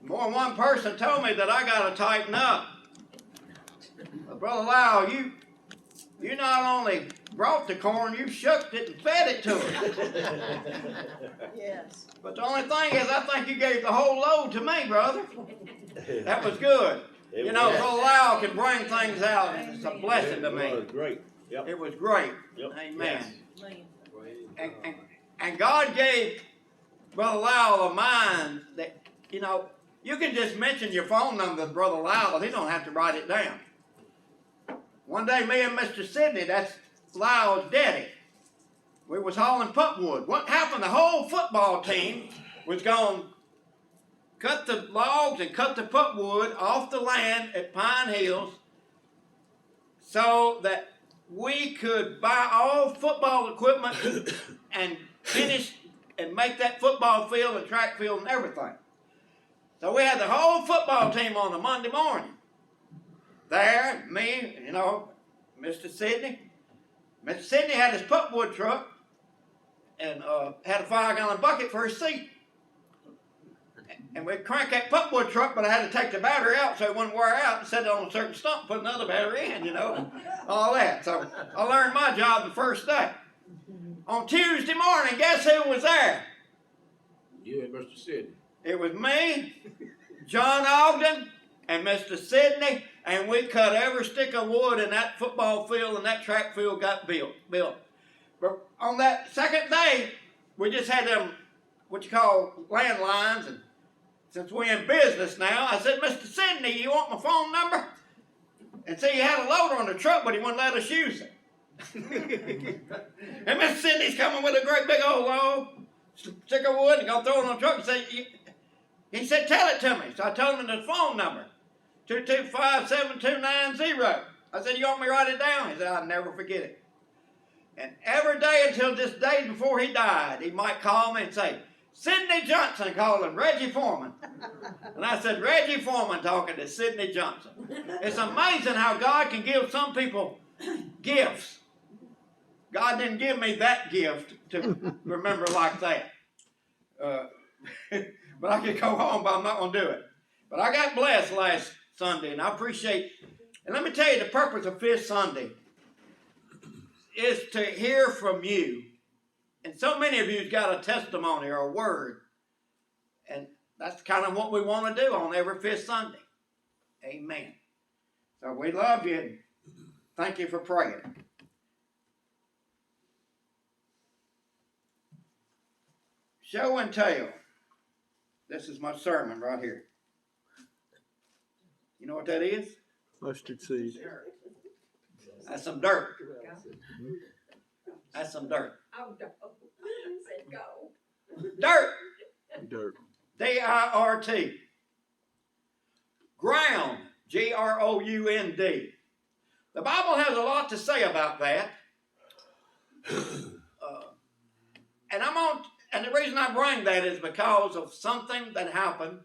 More than one person told me that I got to tighten up. But Brother Lyle, you not only brought the corn, you shook it and fed it to it. Yes. But the only thing is, I think you gave the whole load to me, brother. That was good. You know, Brother Lyle can bring things out. It's a blessing to me. It was great. Yep. It was great. Yep. Amen. Yes. And God gave Brother Lyle a mind that, you know, you can just mention your phone number to Brother Lyle, but he don't have to write it down. One day, me and Mr. Sidney, that's Lyle's daddy, we was hauling putwood. What happened? The whole football team was going to cut the logs and cut the putwood off the land at Pine Hills so that we could buy all football equipment and finish and make that football field and track field and everything. So we had the whole football team on a Monday morning. There, me, you know, Mr. Sidney. Mr. Sidney had his putwood truck and had a 5-gallon bucket for his seat. And we'd crank that putwood truck, but I had to take the battery out so it wouldn't wear out and set it on a certain stump, put another battery in, you know, all that. So I learned my job the first day. On Tuesday morning, guess who was there? You and Mr. Sidney. It was me, John Ogden, and Mr. Sidney, and we cut every stick of wood in that football field, and that track field got built. But on that second day, we just had them, what you call landlines, and since we're in business now, I said, Mr. Sidney, you want my phone number? And see, he had a loader on the truck, but he wouldn't let us use it. And Mr. Sidney's coming with a great big old log, stick of wood, and gonna throw it on the truck and say, he said, tell it to me. So I told him the phone number, 225-7290. I said, you want me to write it down? He said, I'll never forget it. And every day until this day before he died, he might call me and say, Sidney Johnson calling Reggie Forman. And I said, Reggie Forman talking to Sidney Johnson. It's amazing how God can give some people gifts. God didn't give me that gift to remember like that. But I could go home, but I'm not going to do it. But I got blessed last Sunday, and I appreciate, and let me tell you, the purpose of Fifth Sunday is to hear from you. And so many of you's got a testimony or a word. And that's kind of what we want to do on every Fifth Sunday. Amen. So we love you, and thank you for praying. Show and tell. This is my sermon right here. You know what that is? Mustard seed. That's some dirt. That's some dirt. Oh, no. Said go. Dirt. Dirt. D-I-R-T. Ground. G-R-O-U-N-D. The Bible has a lot to say about that. And the reason I bring that is because of something that happened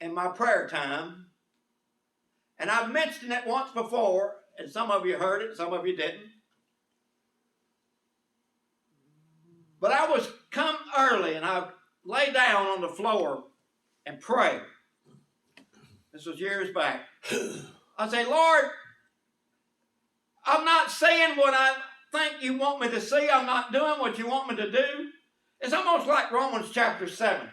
in my prayer time. And I've mentioned it once before, and some of you heard it, some of you didn't. But I was come early, and I lay down on the floor and pray. This was years back. I say, Lord, I'm not saying what I think you want me to see. I'm not doing what you want me to do. It's almost like Romans chapter 7.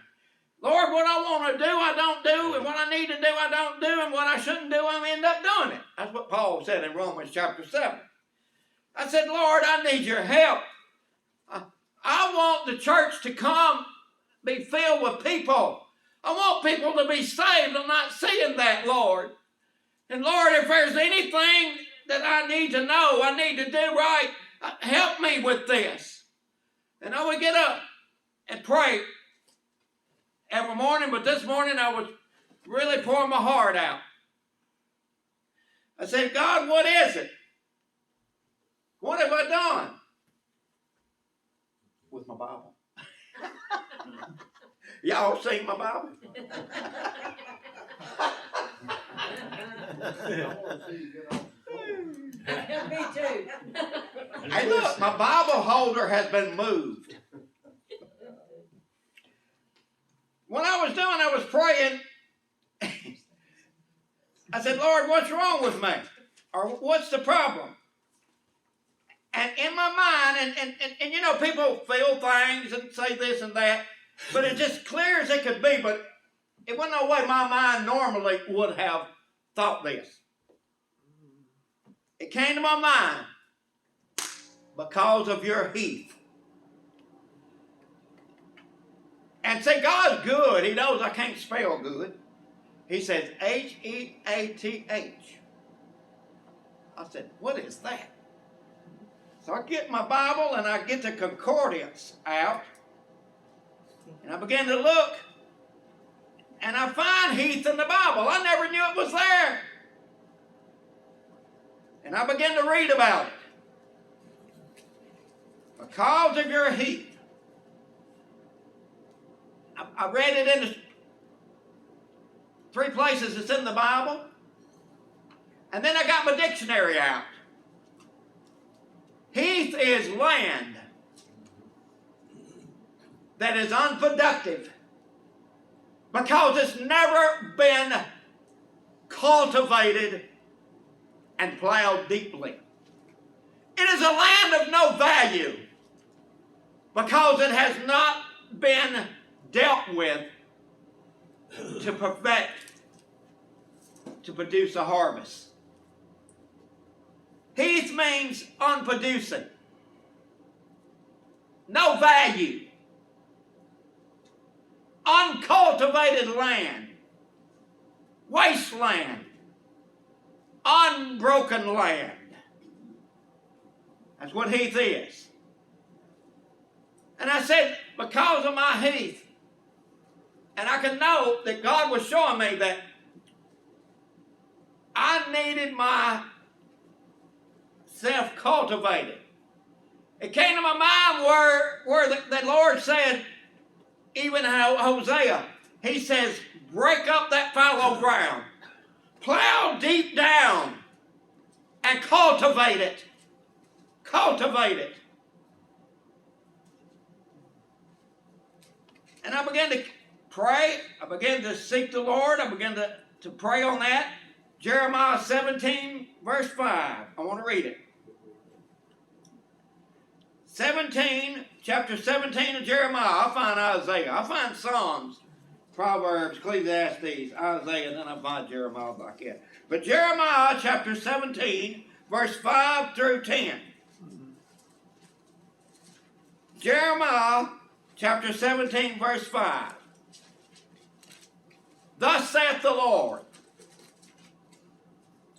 Lord, what I want to do, I don't do, and what I need to do, I don't do, and what I shouldn't do, I end up doing it. That's what Paul said in Romans chapter 7. I said, Lord, I need your help. I want the church to come, be filled with people. I want people to be saved. I'm not seeing that, Lord. And Lord, if there's anything that I need to know, I need to do right, help me with this. And I would get up and pray every morning, but this morning I was really pouring my heart out. I said, God, what is it? What have I done? With my Bible. Y'all seen my Bible? Me too. Hey, look, my Bible holder has been moved. When I was praying, I said, Lord, what's wrong with me? Or what's the problem? And in my mind, and you know, people feel things and say this and that, but it's just clear as it could be, but it wasn't no way my mind normally would have thought this. It came to my mind because of your heath. And say, God's good. He knows I can't spell good. He says H-E-A-T-H. I said, what is that? So I get my Bible and I get the concordance out. And I began to look. And I find heath in the Bible. I never knew it was there. And I began to read about it. Because of your heath. I read it in 3 places it's in the Bible. And then I got my dictionary out. Heath is land that is unproductive because it's never been cultivated and plowed deeply. It is a land of no value because it has not been dealt with to perfect, to produce a harvest. Heath means unproducing, no value, uncultivated land, wasteland, unbroken land. That's what heath is. And I said, because of my heath, and I can know that God was showing me that I needed my self-cultivated. It came to my mind where the Lord said, even Hosea, he says, break up that fallow ground, plow deep down, and cultivate it. Cultivate it. And I began to pray. I began to seek the Lord. I began to pray on that. Jeremiah 17, verse 5. I want to read it. Chapter 17 of Jeremiah. I find Isaiah. I find Psalms, Proverbs, Ecclesiastes, Isaiah, and then I find Jeremiah back here. But Jeremiah chapter 17, verse 5 through 10. Jeremiah chapter 17, verse 5. Thus saith the Lord.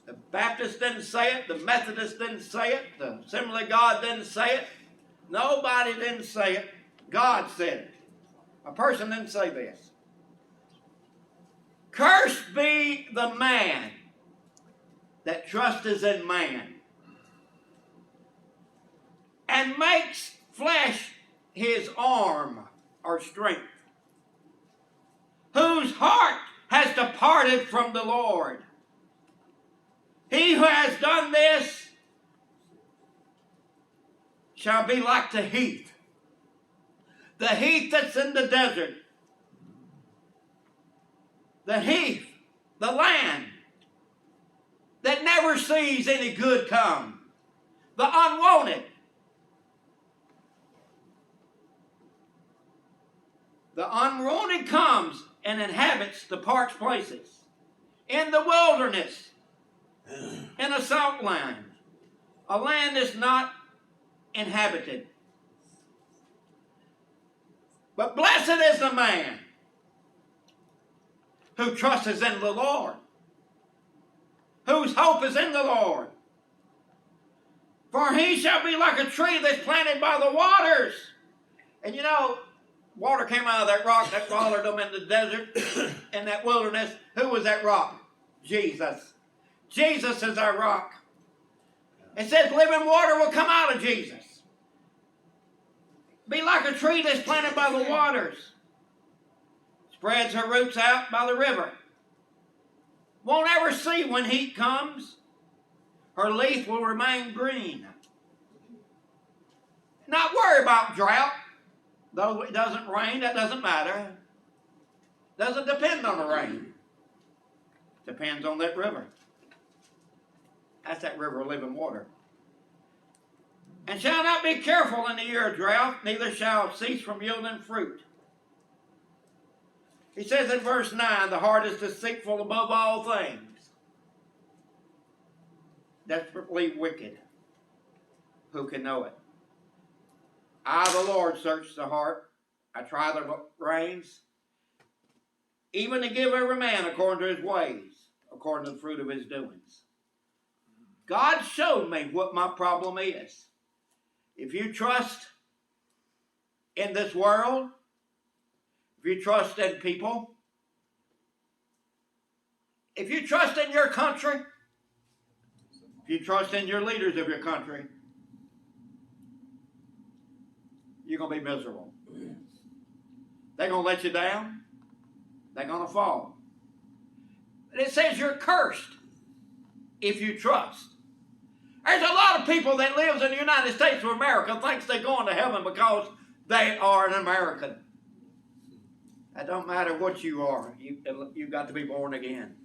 The Baptist didn't say it. The Methodist didn't say it. The Assembly of God didn't say it. Nobody didn't say it. God said it. A person didn't say this. Cursed be the man that trusteth in man and makes flesh his arm or strength, whose heart has departed from the Lord. He who has done this shall be like the heath that's in the desert, the heath, the land that never sees any good come, the unwanted. The unwanted comes and inhabits the parched places, in the wilderness, in a salt land, a land that's not inhabited. But blessed is the man who trusts in the Lord, whose hope is in the Lord. For he shall be like a tree that's planted by the waters. And you know, water came out of that rock that followed them in the desert, in that wilderness. Who was that rock? Jesus. Jesus is our rock. It says living water will come out of Jesus. Be like a tree that's planted by the waters. Spreads her roots out by the river. Won't ever see when heat comes. Her leaf will remain green. Not worry about drought. Though it doesn't rain, that doesn't matter. Doesn't depend on the rain. Depends on that river. That's that river of living water. And shall not be careful in the year of drought, neither shall cease from yielding fruit. He says in verse 9, the heart is deceitful above all things, desperately wicked. Who can know it? I, the Lord, search the heart. I try the reins, even to give every man according to his ways, according to the fruit of his doings. God showed me what my problem is. If you trust in this world, if you trust in people, if you trust in your country, if you trust in your leaders of your country, you're going to be miserable. They're going to let you down. They're going to fall. And it says you're cursed if you trust. There's a lot of people that lives in the United States of America thinks they're going to heaven because they are an American. It don't matter what you are. You've got to be born again.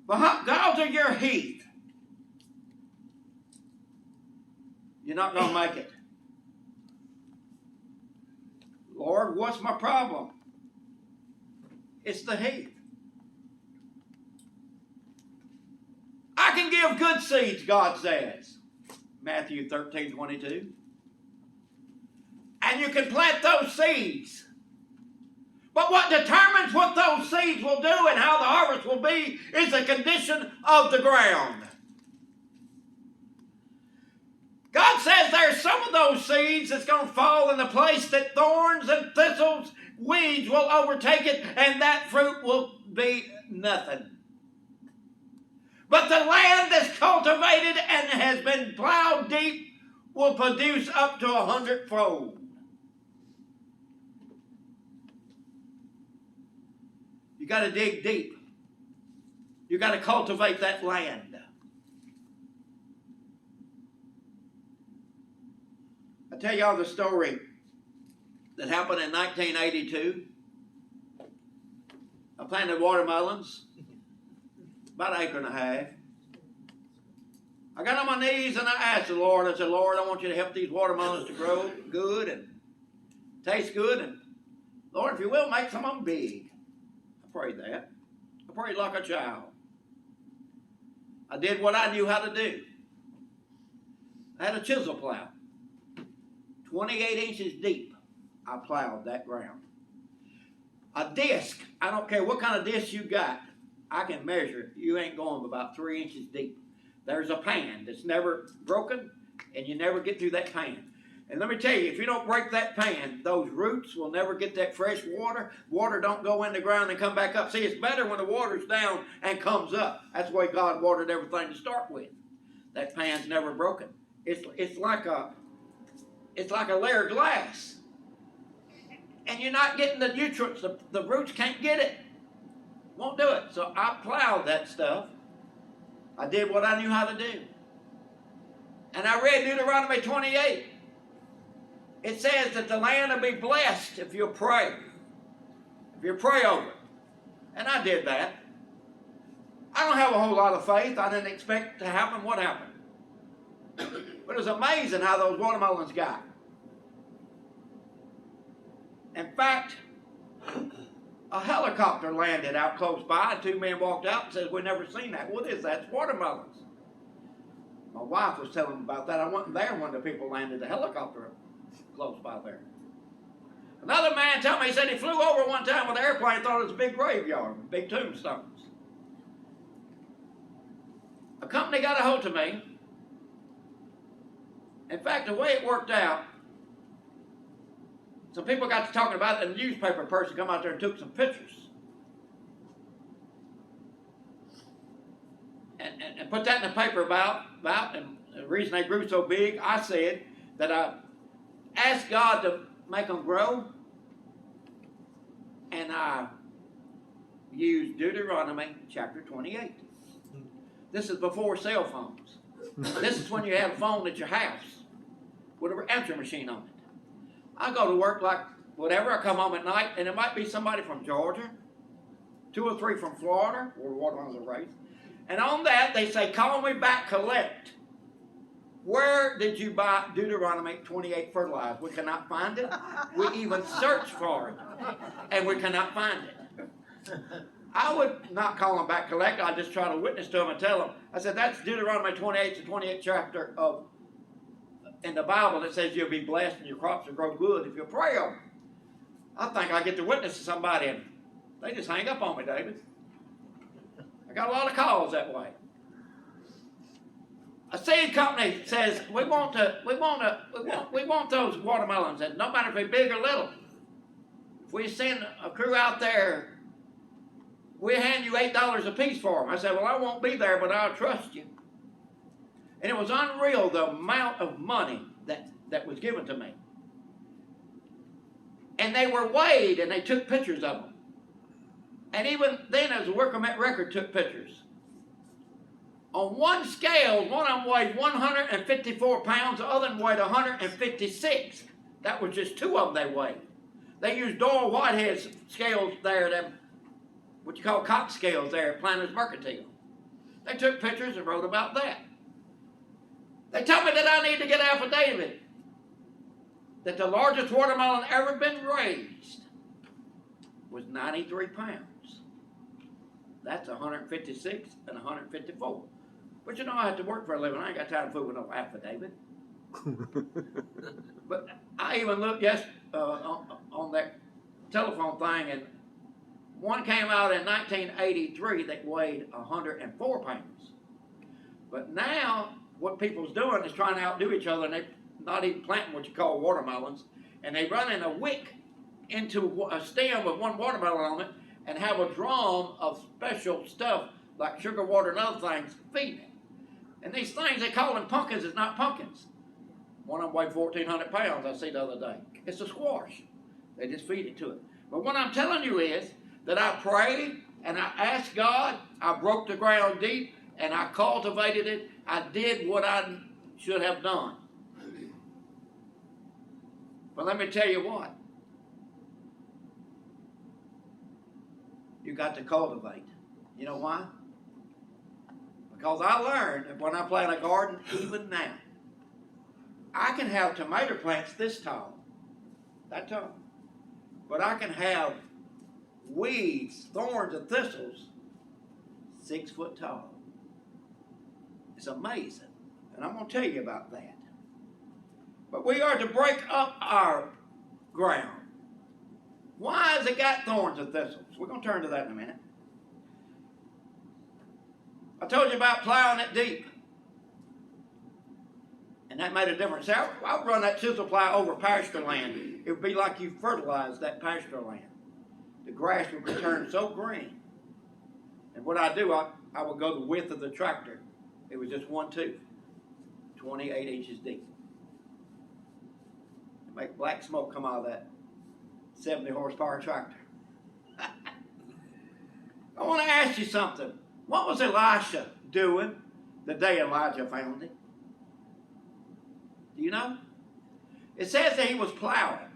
But because of your heat, you're not going to make it. Lord, what's my problem? It's the heat. I can give good seeds, God says. Matthew 13:22. And you can plant those seeds. But what determines what those seeds will do and how the harvest will be is the condition of the ground. God says there's some of those seeds that's going to fall in a place that thorns and thistles, weeds will overtake it, and that fruit will be nothing. But the land that's cultivated and has been plowed deep will produce up to 100-fold. You got to dig deep. You got to cultivate that land. I tell y'all the story that happened in 1982. I planted watermelons, about an acre and a half. I got on my knees and I asked the Lord, I said, Lord, I want you to help these watermelons to grow good and taste good. And Lord, if you will, make some of them big. I prayed that. I prayed like a child. I did what I knew how to do. I had a chisel plow, 28 inches deep. I plowed that ground. A disc, I don't care what kind of disc you got, I can measure it. You ain't going about 3 inches deep. There's a pan that's never broken, and you never get through that pan. And let me tell you, if you don't break that pan, those roots will never get that fresh water. Water don't go in the ground and come back up. See, it's better when the water's down and comes up. That's the way God watered everything to start with. That pan's never broken. It's like a layer of glass. And you're not getting the nutrients. The roots can't get it. Won't do it. So I plowed that stuff. I did what I knew how to do. And I read Deuteronomy 28. It says that the land will be blessed if you pray. If you pray over it. And I did that. I don't have a whole lot of faith. I didn't expect it to happen. What happened? But it was amazing how those watermelons got. In fact, a helicopter landed out close by, and two men walked out and said, "We've never seen that." What is that? It's watermelons. My wife was telling me about that. I wasn't there when the people landed the helicopter close by there. Another man told me, he said he flew over one time with an airplane, thought it was a big graveyard, big tombstones. A company got a hold of me. In fact, the way it worked out, some people got to talking about it, and the newspaper person come out there and took some pictures. And put that in the paper about, and the reason they grew so big, I said that I asked God to make them grow, and I used Deuteronomy chapter 28. This is before cell phones. This is when you had a phone at your house. Whatever. And answering machine on it. I go to work like whatever. I come home at night, and it might be somebody from Georgia, 2 or 3 from Florida, where the watermelons are raised. And on that, they say, call me back, collect. Where did you buy Deuteronomy 28 fertilizer? We cannot find it. We even search for it, and we cannot find it. I would not call them back, collect. I'd just try to witness to them and tell them. I said, that's Deuteronomy 28, the 28th chapter of in the Bible that says you'll be blessed and your crops will grow good if you pray over them. I think I get to witness to somebody, and they just hang up on me, David. I got a lot of calls that way. A seed company says we want those watermelons, and no matter if they're big or little. If we send a crew out there, we hand you $8 a piece for them. I said, well, I won't be there, but I'll trust you. And it was unreal the amount of money that was given to me. And they were weighed, and they took pictures of them. And even then, as a worker met record, took pictures. On one scale, one of them weighed 154 pounds, the other one weighed 156. That was just 2 of them they weighed. They used Doyle Whitehead's scales there, them, what you call Cox scales there at Planters Mercantile. They took pictures and wrote about that. They told me that I need to get an affidavit that the largest watermelon ever been raised was 93 pounds. That's 156 and 154. But you know, I have to work for a living. I ain't got time to fool with no affidavit. But I even looked on that telephone thing, and one came out in 1983 that weighed 104 pounds. But now, what people's doing is trying to outdo each other, and they're not even planting what you call watermelons, and they run in a wick into a stem with one watermelon on it and have a drum of special stuff like sugar water and other things feeding it. And these things, they call them pumpkins, it's not pumpkins. One of them weighed 1,400 pounds, I see the other day. It's a squash. They just feed it to it. But what I'm telling you is that I prayed and I asked God, I broke the ground deep, and I cultivated it. I did what I should have done. But let me tell you what. You got to cultivate. You know why? Because I learned that when I plant a garden, even now, I can have tomato plants this tall, that tall. But I can have weeds, thorns, and thistles 6 foot tall. It's amazing. And I'm going to tell you about that. But we are to break up our ground. Why has it got thorns and thistles? We're going to turn to that in a minute. I told you about plowing it deep. And that made a difference. See, I would run that chisel plow over pasture land. It would be like you fertilized that pasture land. The grass would return so green. And what I do, I would go the width of the tractor. It was just one tooth, 28 inches deep. It make black smoke come out of that 70 horsepower tractor. I want to ask you something. What was Elisha doing the day Elijah found him? Do you know? It says that he was plowing.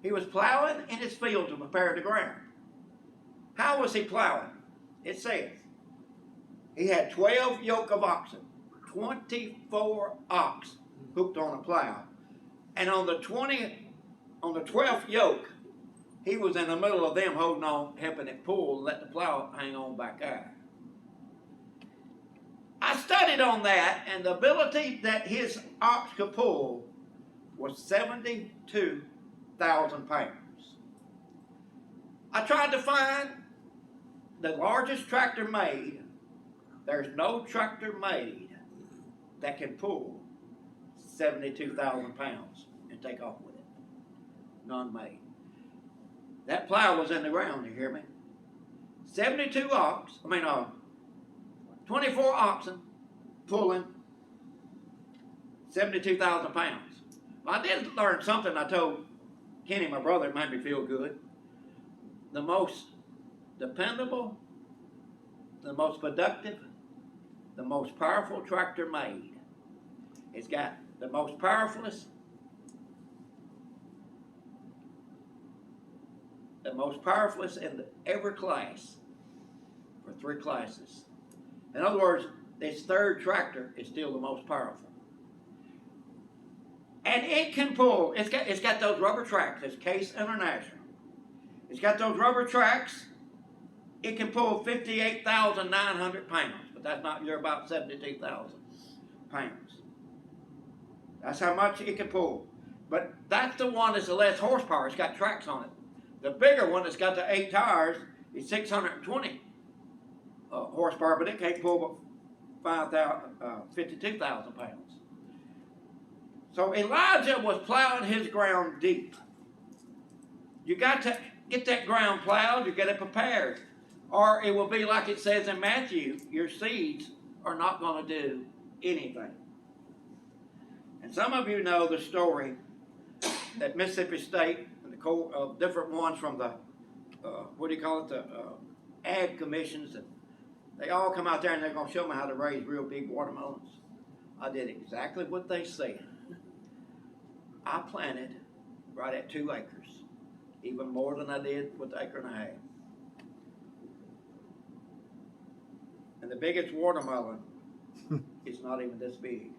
He was plowing in his field to prepare the ground. How was he plowing? It says he had 12 yoke of oxen, 24 ox hooked on a plow. And on the 12th yoke, he was in the middle of them holding on, helping it pull, and let the plow hang on back there. I studied on that, and the ability that his ox could pull was 72,000 pounds. I tried to find the largest tractor made. There's no tractor made that can pull 72,000 pounds and take off with it. None made. That plow was in the ground, you hear me? 24 oxen pulling 72,000 pounds. Well, I did learn something. I told Kenny, my brother, it made me feel good. The most dependable, the most productive, the most powerful tractor made. It's got the most powerfulest the most powerfulest in every class for 3 classes. In other words, this third tractor is still the most powerful. And it can pull, it's got those rubber tracks, it's Case International. It's got those rubber tracks. It can pull 58,900 pounds, but that's not, you're about 72,000 pounds. That's how much it can pull. But that's the one that's the less horsepower. It's got tracks on it. The bigger one that's got the 8 tires is 620 horsepower, but it can't pull but 52,000 pounds. So Elijah was plowing his ground deep. You got to get that ground plowed, you get it prepared. Or it will be like it says in Matthew, your seeds are not going to do anything. And some of you know the story that Mississippi State, and the different ones from the, the ag commissions, and they all come out there and they're going to show me how to raise real big watermelons. I did exactly what they said. I planted right at 2 acres, even more than I did with 1.5 acres. And the biggest watermelon is not even this big.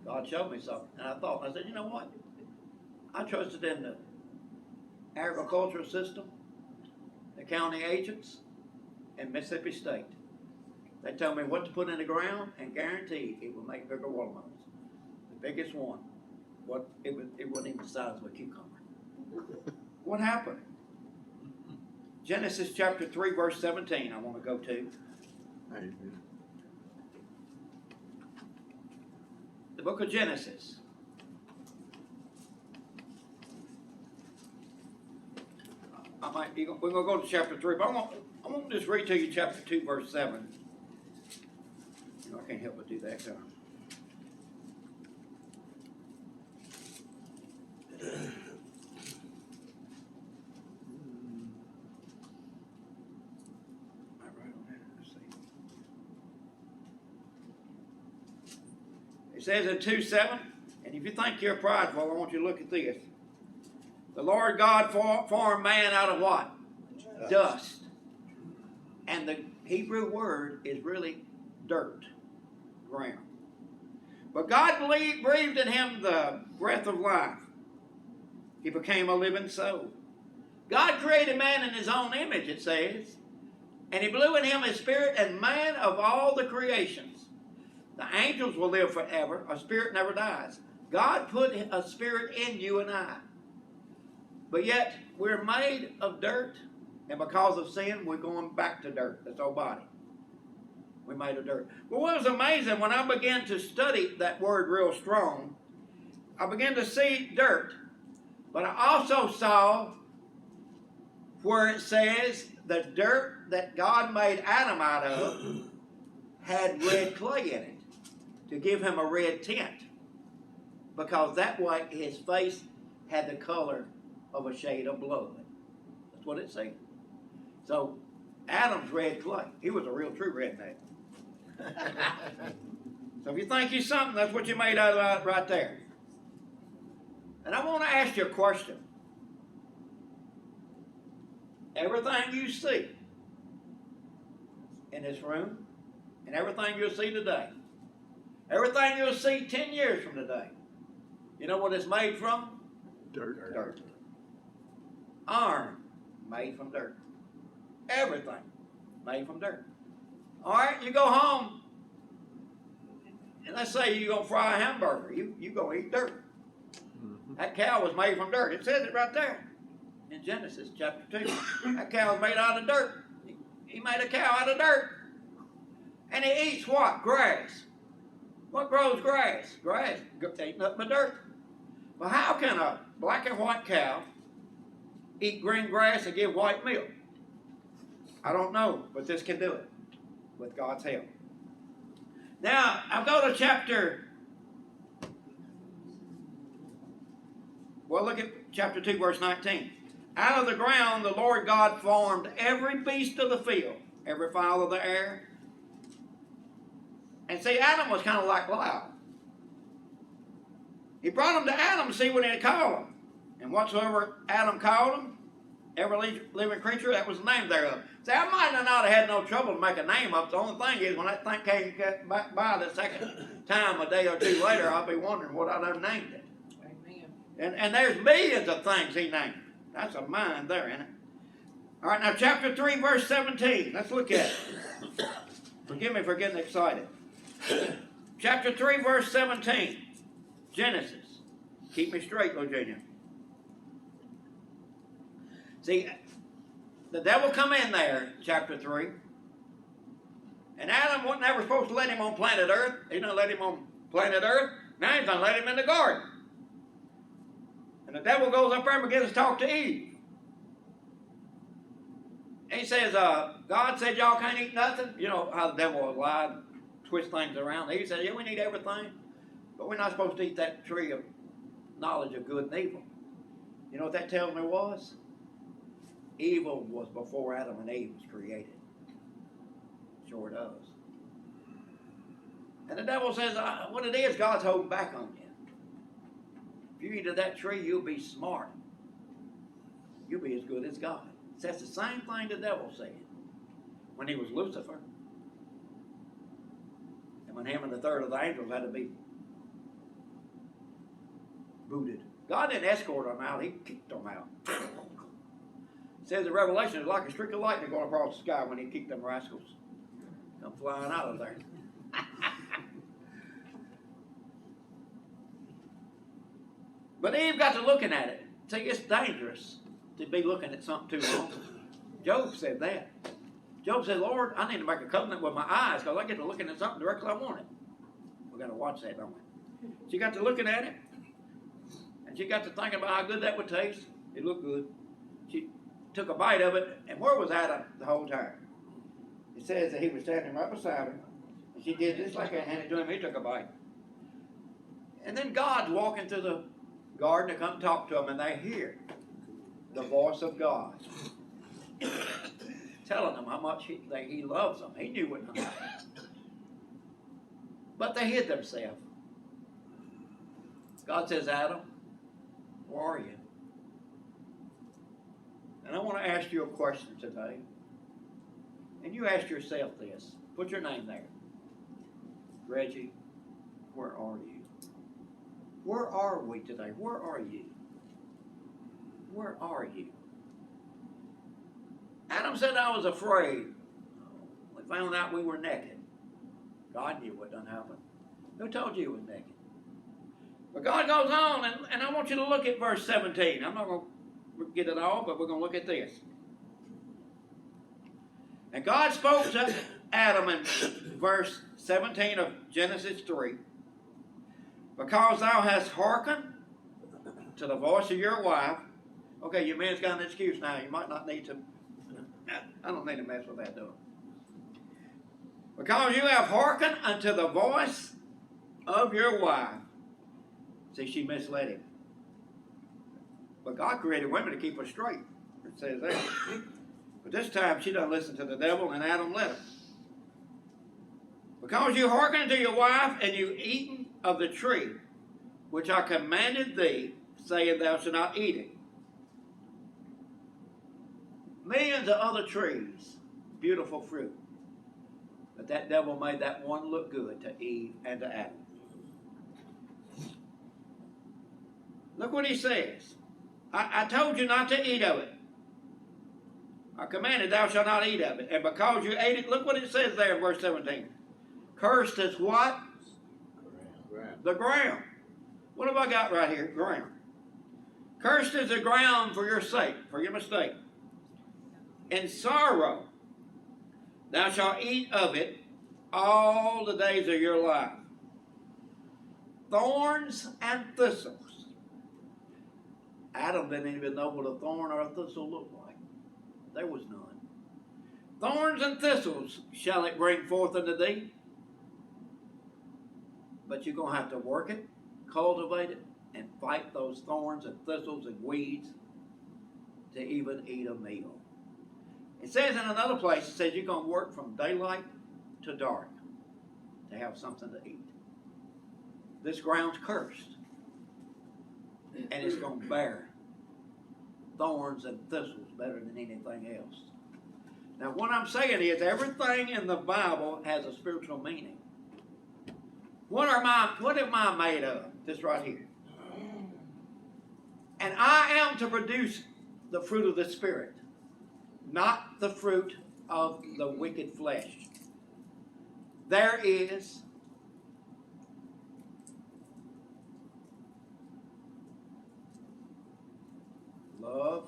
God showed me something, and I said, you know what? I trusted in the agricultural system, the county agents, and Mississippi State. They tell me what to put in the ground, and guaranteed it will make bigger watermelons. The biggest one, it wasn't even the size of a cucumber. What happened? Genesis chapter 3, verse 17, I want to go to. Amen. The book of Genesis. We're going to go to chapter 3, but I want to just read to you chapter 2, verse 7. I can't help but do that, can I? It says in 2:7, and if you think you're prideful, I want you to look at this. The Lord God formed man out of what? Dust. And the Hebrew word is really dirt, ground. But God breathed in him the breath of life. He became a living soul. God created man in his own image, it says. And he blew in him his spirit, and man of all the creations. The angels will live forever. A spirit never dies. God put a spirit in you and I. But yet, we're made of dirt, and because of sin, we're going back to dirt. That's our body. We're made of dirt. Well, what was amazing, when I began to study that word real strong, I began to see dirt. But I also saw where it says the dirt that God made Adam out of had red clay in it to give him a red tint, because that way his face had the color of a shade of blood. That's what it said. So Adam's red clay. He was a real true redneck. So if you think you're something, that's what you're made out of right there. And I want to ask you a question. Everything you see in this room, and everything you'll see today, everything you'll see 10 years from today, you know what it's made from? Dirt. Dirt. Iron, made from dirt. Everything, made from dirt. All right, you go home, and let's say you're going to fry a hamburger. You're going to eat dirt. Mm-hmm. That cow was made from dirt. It says it right there in Genesis chapter 2. That cow was made out of dirt. He made a cow out of dirt. And he eats what? Grass. What grows grass? Grass ain't nothing but dirt. Well, how can a black and white cow eat green grass and give white milk? I don't know, but this can do it with God's help. Now, I'll go to look at chapter 2, verse 19. Out of the ground the Lord God formed every beast of the field, every fowl of the air. And see, Adam was kind of like Lyle. He brought them to Adam to see what he'd call them. And whatsoever Adam called them, every living creature, that was the name thereof. See, I might not have had no trouble to make a name up. The only thing is, when that thing came back by the second time, a day or two later, I'll be wondering what I done named it. Amen. And there's millions of things he named. That's a mind there, isn't it? All right, now chapter 3, verse 17. Let's look at it. Forgive me for getting excited. Chapter 3, verse 17. Genesis. Keep me straight, Virginia. See, the devil come in there, chapter 3. And Adam wasn't ever supposed to let him on planet Earth. He didn't let him on planet Earth. Now he's going to let him in the garden. And the devil goes up there and begins to talk to Eve. And he says, God said y'all can't eat nothing. You know how the devil will lie and twist things around. He said, yeah, we need everything. But we're not supposed to eat that tree of knowledge of good and evil. You know what that tells me was? Evil was before Adam and Eve was created. Sure does. And the devil says, what it is, God's holding back on you. If you eat of that tree, you'll be smart. You'll be as good as God. So that's the same thing the devil said when he was Lucifer. And when him and the third of the angels had to be booted. God didn't escort them out, he kicked them out. It says in Revelation, it was like a streak of lightning going across the sky when he kicked them rascals. Come flying out of there. But Eve got to looking at it. See, it's dangerous to be looking at something too long. Job said that. Job said, Lord, I need to make a covenant with my eyes because I get to looking at something directly I want it. We've got to watch that, don't we? She got to looking at it. And she got to thinking about how good that would taste. It looked good. She took a bite of it, and where was Adam the whole time? It says that he was standing right beside her. And she did just like that, handed it to him, he took a bite. And then God's walking through the garden to come talk to them, and they hear the voice of God telling them how much he loves them. He knew what happened. But they hid themselves. God says, Adam, where are you? And I want to ask you a question today. And you ask yourself this. Put your name there. Reggie, where are you? Where are we today? Where are you? Where are you? Adam said, I was afraid. We found out we were naked. God knew what done happened. Who told you he was naked? But God goes on, and I want you to look at verse 17. I'm not going to get it all, but we're going to look at this. And God spoke to Adam in verse 17 of Genesis 3. Because thou hast hearkened to the voice of your wife. Okay, your man's got an excuse now. You might not need to. I don't need to mess with that, do I? Because you have hearkened unto the voice of your wife. See, she misled him. But God created women to keep her straight. It says that. But this time she doesn't listen to the devil, and Adam let her. Because you hearkened to your wife, and you eaten of the tree, which I commanded thee, saying thou shalt not eat it. Millions of other trees, beautiful fruit. But that devil made that one look good to Eve and to Adam. Look what he says. I told you not to eat of it. I commanded thou shalt not eat of it. And because you ate it, look what it says there in verse 17. Cursed is what? The ground. What have I got right here? Ground. Cursed is the ground for your sake, for your mistake. In sorrow thou shalt eat of it all the days of your life. Thorns and thistles. Adam didn't even know what a thorn or a thistle looked like. There was none. Thorns and thistles shall it bring forth unto thee. But you're going to have to work it, cultivate it, and fight those thorns and thistles and weeds to even eat a meal. It says in another place, it says you're going to work from daylight to dark to have something to eat. This ground's cursed. And it's going to bear thorns and thistles better than anything else. Now, what I'm saying is everything in the Bible has a spiritual meaning. What am I made of? This right here. And I am to produce the fruit of the Spirit, not the fruit of the wicked flesh. There is love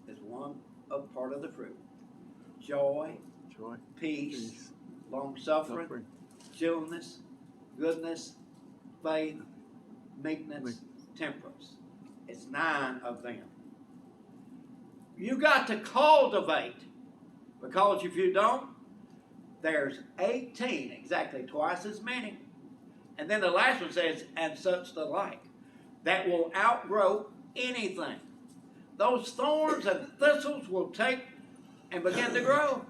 is one of part of the fruit. Joy, Joy. peace, long-suffering, Suffering. gentleness, goodness, faith, meekness, temperance. It's 9 of them. You got to cultivate, because if you don't, there's 18, exactly twice as many. And then the last one says, and such the like, that will outgrow anything. Those thorns and thistles will take and begin to grow.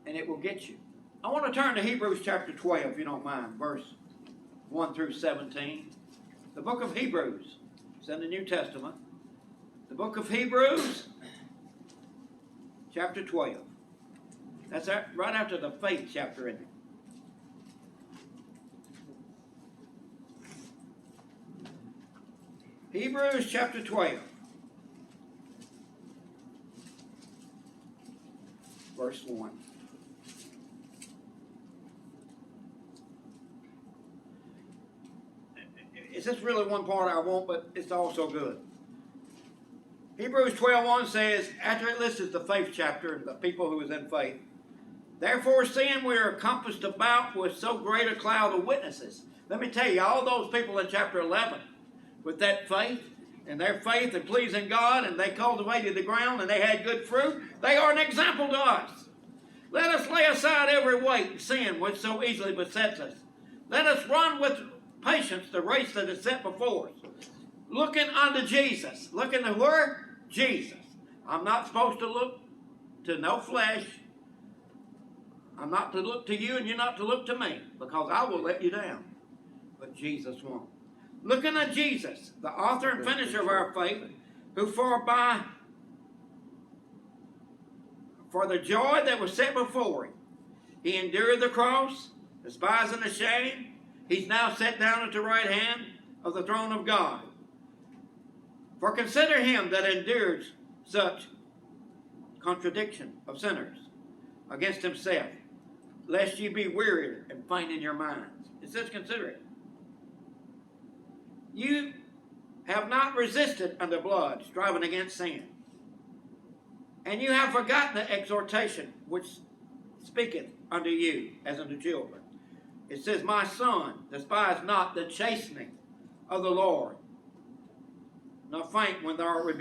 And it will get you. I want to turn to Hebrews chapter 12, if you don't mind, verse 1 through 17. The book of Hebrews. It's in the New Testament. The book of Hebrews, chapter 12. That's right after the faith chapter, isn't it? Hebrews chapter 12. Verse 1. Is this really one part I want, but it's also good. Hebrews 12:1 says, after it lists the faith chapter and the people who was in faith, therefore seeing we are compassed about with so great a cloud of witnesses. Let me tell you, all those people in chapter 11 with that faith and their faith in pleasing God, and they cultivated the ground and they had good fruit, they are an example to us. Let us lay aside every weight and sin which so easily besets us. Let us run with patience the race that is set before us. Looking unto Jesus. Looking to where? Jesus. I'm not supposed to look to no flesh. I'm not to look to you and you're not to look to me, because I will let you down. But Jesus won't. Looking at Jesus, the author and finisher of our faith, who for the joy that was set before him, he endured the cross, despising the shame. He's now set down at the right hand of the throne of God. For consider him that endured such contradiction of sinners against himself, lest ye be wearied and faint in your minds. It says consider it. You have not resisted unto blood, striving against sin. And you have forgotten the exhortation which speaketh unto you as unto children. It says, my son, despise not the chastening of the Lord, nor faint when thou art rebuked.